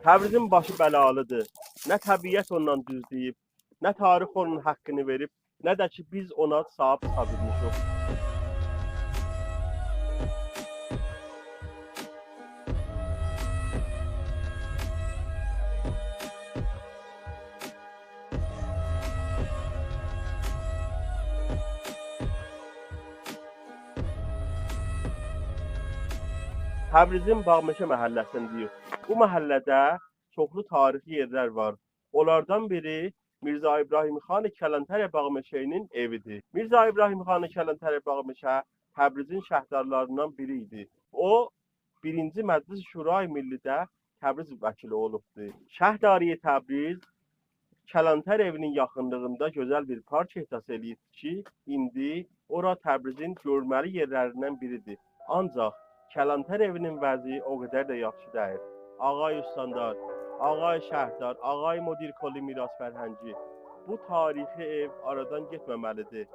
Təbrizin başı bəlalıdır. Nə təbiət ondan düzləyib, nə tarix onun haqqını verib, nə də ki biz ona sahib çıxa bilmişik. Təbrizin Bağmeşə məhəlləsindəyik. Bu məhəllədə çoxlu tarixi yerlər var. Onlardan biri Mirza İbrahim xan Kələntər Bağmeşənin evidir. Mirza İbrahim xan Kələntər Bağmeşə Təbrizin şəhərdarlarından biri idi. O, 1-ci Məclis Şurayı Millidə Təbriz vəkili olubdu. Şəhdariyə Təbriz Kələntər evinin yaxınlığında gözəl bir park ehdas eləyib ki, indi ora Təbrizin görməli yerlərindən biridir. Ancaq Kələntər evinin vəziyyəti o qədər də yaxşı deyil. Ağay Ustandar, Ağay Şəhdar, Ağay Mudir Kolli Miras Fərhəngi, bu tarixi ev aradan getməməlidir.